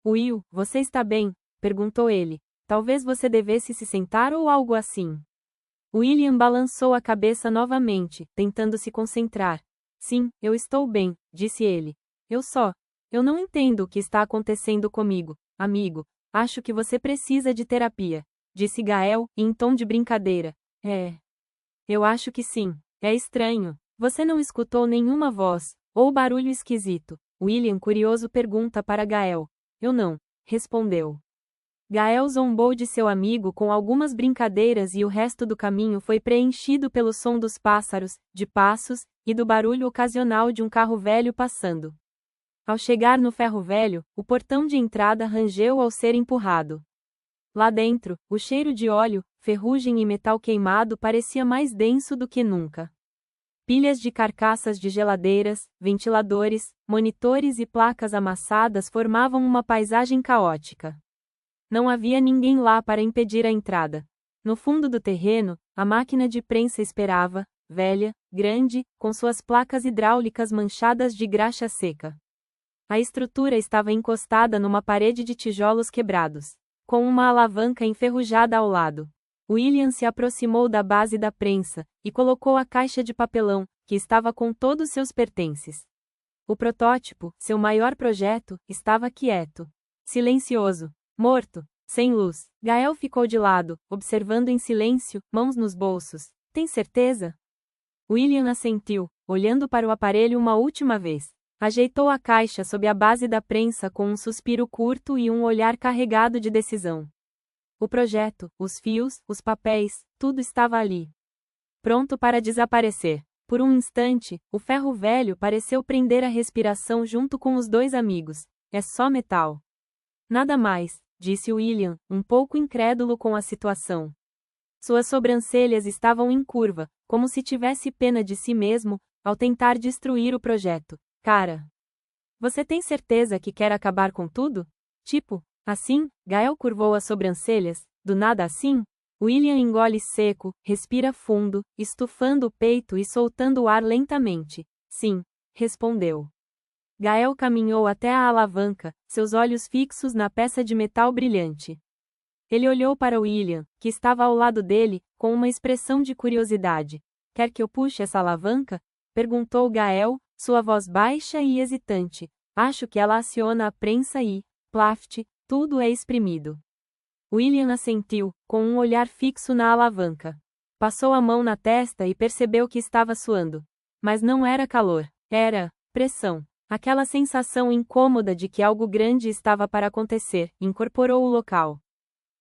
Will, você está bem? Perguntou ele. Talvez você devesse se sentar ou algo assim. William balançou a cabeça novamente, tentando se concentrar. Sim, eu estou bem, disse ele. Eu não entendo o que está acontecendo comigo, amigo. Acho que você precisa de terapia, disse Gael, em tom de brincadeira. Eu acho que sim. É estranho. Você não escutou nenhuma voz, ou barulho esquisito? William, curioso, pergunta para Gael. Eu não, respondeu. Gael zombou de seu amigo com algumas brincadeiras e o resto do caminho foi preenchido pelo som dos pássaros, de passos, e do barulho ocasional de um carro velho passando. Ao chegar no ferro velho, o portão de entrada rangeu ao ser empurrado. Lá dentro, o cheiro de óleo, ferrugem e metal queimado parecia mais denso do que nunca. Pilhas de carcaças de geladeiras, ventiladores, monitores e placas amassadas formavam uma paisagem caótica. Não havia ninguém lá para impedir a entrada. No fundo do terreno, a máquina de prensa esperava, velha, grande, com suas placas hidráulicas manchadas de graxa seca. A estrutura estava encostada numa parede de tijolos quebrados, com uma alavanca enferrujada ao lado. William se aproximou da base da prensa e colocou a caixa de papelão, que estava com todos seus pertences. O protótipo, seu maior projeto, estava quieto, silencioso, morto, sem luz. Gael ficou de lado, observando em silêncio, mãos nos bolsos. Tem certeza? William assentiu, olhando para o aparelho uma última vez. Ajeitou a caixa sob a base da prensa com um suspiro curto e um olhar carregado de decisão. O projeto, os fios, os papéis, tudo estava ali. Pronto para desaparecer. Por um instante, o ferro velho pareceu prender a respiração junto com os dois amigos. É só metal. Nada mais, disse William, um pouco incrédulo com a situação. Suas sobrancelhas estavam em curva, como se tivesse pena de si mesmo, ao tentar destruir o projeto. Cara, você tem certeza que quer acabar com tudo? Tipo, assim? Gael curvou as sobrancelhas. Do nada assim? William engole seco, respira fundo, estufando o peito e soltando o ar lentamente. Sim, respondeu. Gael caminhou até a alavanca, seus olhos fixos na peça de metal brilhante. Ele olhou para William, que estava ao lado dele, com uma expressão de curiosidade. Quer que eu puxe essa alavanca? Perguntou Gael, sua voz baixa e hesitante. Acho que ela aciona a prensa e, plaft, tudo é exprimido. William assentiu, com um olhar fixo na alavanca. Passou a mão na testa e percebeu que estava suando. Mas não era calor, era pressão. Aquela sensação incômoda de que algo grande estava para acontecer, incorporou o local.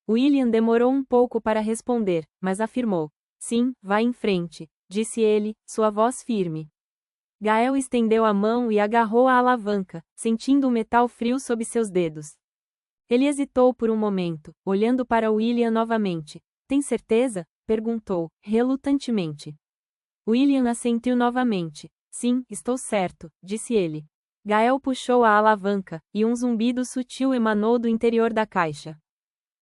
William demorou um pouco para responder, mas afirmou. Sim, vá em frente, disse ele, sua voz firme. Gael estendeu a mão e agarrou a alavanca, sentindo o metal frio sob seus dedos. Ele hesitou por um momento, olhando para William novamente. Tem certeza? Perguntou, relutantemente. William assentiu novamente. Sim, estou certo, disse ele. Gael puxou a alavanca, e um zumbido sutil emanou do interior da caixa.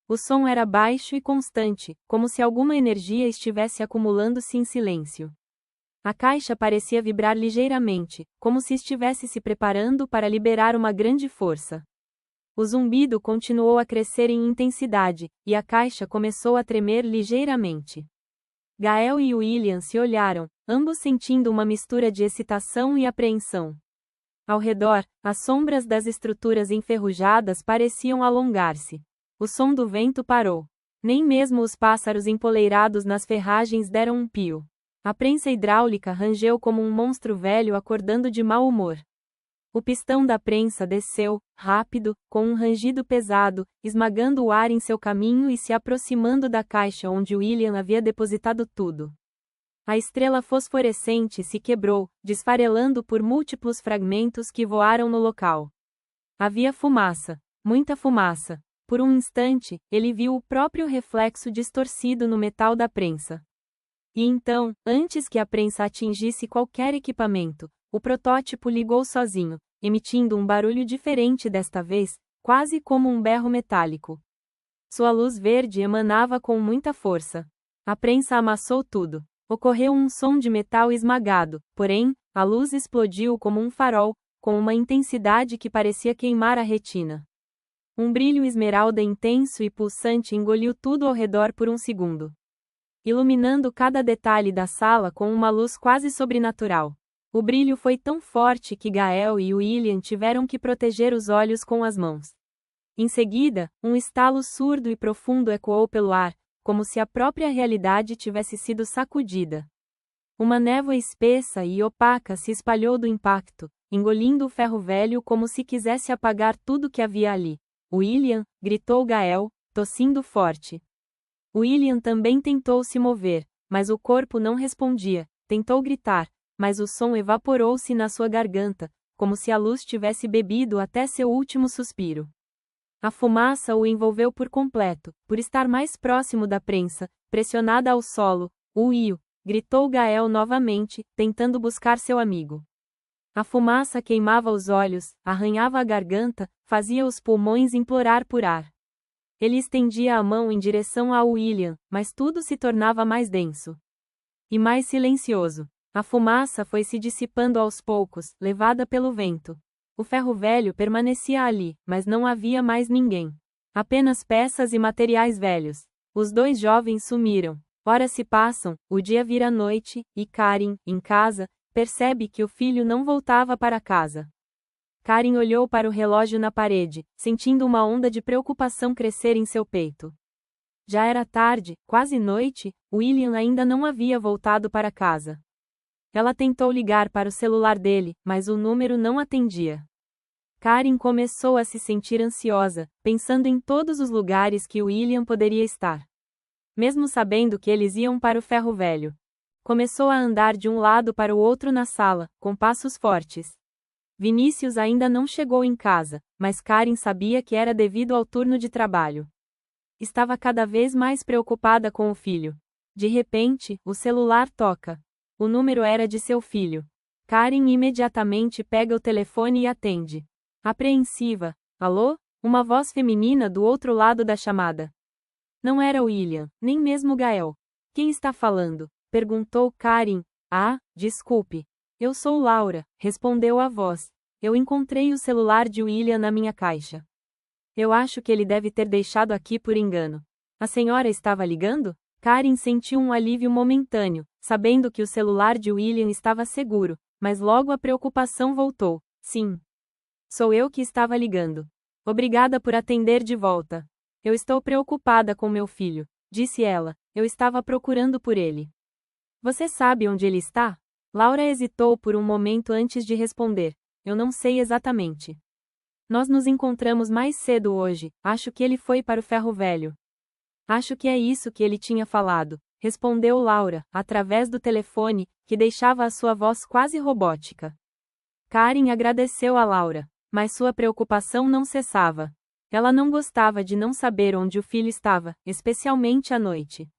O som era baixo e constante, como se alguma energia estivesse acumulando-se em silêncio. A caixa parecia vibrar ligeiramente, como se estivesse se preparando para liberar uma grande força. O zumbido continuou a crescer em intensidade, e a caixa começou a tremer ligeiramente. Gael e William se olharam, ambos sentindo uma mistura de excitação e apreensão. Ao redor, as sombras das estruturas enferrujadas pareciam alongar-se. O som do vento parou. Nem mesmo os pássaros empoleirados nas ferragens deram um pio. A prensa hidráulica rangeu como um monstro velho acordando de mau humor. O pistão da prensa desceu, rápido, com um rangido pesado, esmagando o ar em seu caminho e se aproximando da caixa onde William havia depositado tudo. A estrela fosforescente se quebrou, desfarelando por múltiplos fragmentos que voaram no local. Havia fumaça, muita fumaça. Por um instante, ele viu o próprio reflexo distorcido no metal da prensa. E então, antes que a prensa atingisse qualquer equipamento, o protótipo ligou sozinho, emitindo um barulho diferente desta vez, quase como um berro metálico. Sua luz verde emanava com muita força. A prensa amassou tudo. Ocorreu um som de metal esmagado, porém, a luz explodiu como um farol, com uma intensidade que parecia queimar a retina. Um brilho esmeralda intenso e pulsante engoliu tudo ao redor por um segundo, iluminando cada detalhe da sala com uma luz quase sobrenatural. O brilho foi tão forte que Gael e William tiveram que proteger os olhos com as mãos. Em seguida, um estalo surdo e profundo ecoou pelo ar, como se a própria realidade tivesse sido sacudida. Uma névoa espessa e opaca se espalhou do impacto, engolindo o ferro velho como se quisesse apagar tudo que havia ali. William, gritou Gael, tossindo forte. William também tentou se mover, mas o corpo não respondia. Tentou gritar, mas o som evaporou-se na sua garganta, como se a luz tivesse bebido até seu último suspiro. A fumaça o envolveu por completo, por estar mais próximo da prensa, pressionada ao solo. Will, gritou Gael novamente, tentando buscar seu amigo. A fumaça queimava os olhos, arranhava a garganta, fazia os pulmões implorar por ar. Ele estendia a mão em direção a William, mas tudo se tornava mais denso e mais silencioso. A fumaça foi se dissipando aos poucos, levada pelo vento. O ferro velho permanecia ali, mas não havia mais ninguém. Apenas peças e materiais velhos. Os dois jovens sumiram. Horas se passam, o dia vira noite, e Karen, em casa, percebe que o filho não voltava para casa. Karen olhou para o relógio na parede, sentindo uma onda de preocupação crescer em seu peito. Já era tarde, quase noite, William ainda não havia voltado para casa. Ela tentou ligar para o celular dele, mas o número não atendia. Karen começou a se sentir ansiosa, pensando em todos os lugares que William poderia estar. Mesmo sabendo que eles iam para o ferro velho. Começou a andar de um lado para o outro na sala, com passos fortes. Vinícius ainda não chegou em casa, mas Karen sabia que era devido ao turno de trabalho. Estava cada vez mais preocupada com o filho. De repente, o celular toca. O número era de seu filho. Karen imediatamente pega o telefone e atende. Apreensiva. Alô? Uma voz feminina do outro lado da chamada. Não era William, nem mesmo Gael. Quem está falando? Perguntou Karen. Ah, desculpe. Eu sou Laura, respondeu a voz. Eu encontrei o celular de William na minha caixa. Eu acho que ele deve ter deixado aqui por engano. A senhora estava ligando? Karen sentiu um alívio momentâneo, sabendo que o celular de William estava seguro, mas logo a preocupação voltou. Sim. Sou eu que estava ligando. Obrigada por atender de volta. Eu estou preocupada com meu filho, disse ela. Eu estava procurando por ele. Você sabe onde ele está? Laura hesitou por um momento antes de responder. Eu não sei exatamente. Nós nos encontramos mais cedo hoje, acho que ele foi para o ferro velho. Acho que é isso que ele tinha falado, respondeu Laura, através do telefone, que deixava a sua voz quase robótica. Karen agradeceu a Laura, mas sua preocupação não cessava. Ela não gostava de não saber onde o filho estava, especialmente à noite.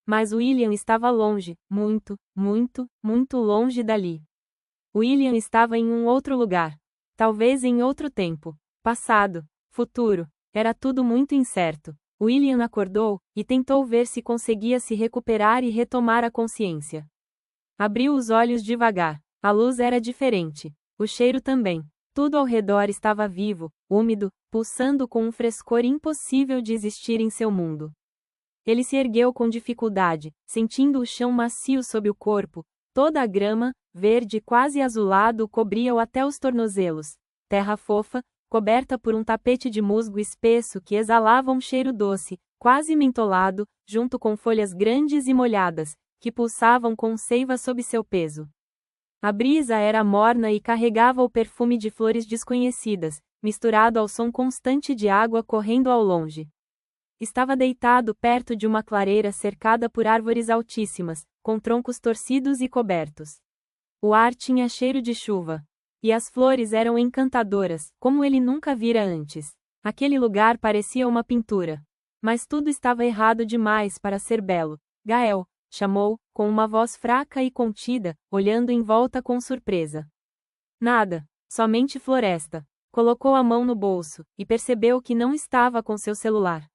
Mas William estava longe, muito, muito, muito longe dali. William estava em um outro lugar. Talvez em outro tempo. Passado. Futuro. Era tudo muito incerto. William acordou, e tentou ver se conseguia se recuperar e retomar a consciência. Abriu os olhos devagar. A luz era diferente. O cheiro também. Tudo ao redor estava vivo, úmido, pulsando com um frescor impossível de existir em seu mundo. Ele se ergueu com dificuldade, sentindo o chão macio sob o corpo. Toda a grama, verde quase azulado, cobria-o até os tornozelos. Terra fofa, coberta por um tapete de musgo espesso que exalava um cheiro doce, quase mentolado, junto com folhas grandes e molhadas, que pulsavam com seiva sob seu peso. A brisa era morna e carregava o perfume de flores desconhecidas, misturado ao som constante de água correndo ao longe. Estava deitado perto de uma clareira cercada por árvores altíssimas, com troncos torcidos e cobertos. O ar tinha cheiro de chuva. E as flores eram encantadoras, como ele nunca vira antes. Aquele lugar parecia uma pintura. Mas tudo estava errado demais para ser belo. Gael, chamou, com uma voz fraca e contida, olhando em volta com surpresa. Nada, somente floresta. Colocou a mão no bolso, e percebeu que não estava com seu celular.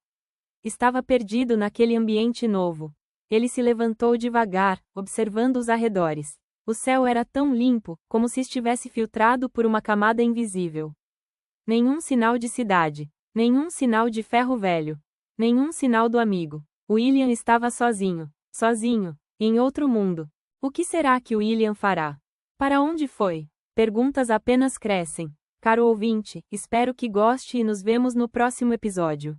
Estava perdido naquele ambiente novo. Ele se levantou devagar, observando os arredores. O céu era tão limpo, como se estivesse filtrado por uma camada invisível. Nenhum sinal de cidade. Nenhum sinal de ferro velho. Nenhum sinal do amigo. William estava sozinho. Sozinho. Em outro mundo. O que será que William fará? Para onde foi? Perguntas apenas crescem. Caro ouvinte, espero que goste e nos vemos no próximo episódio.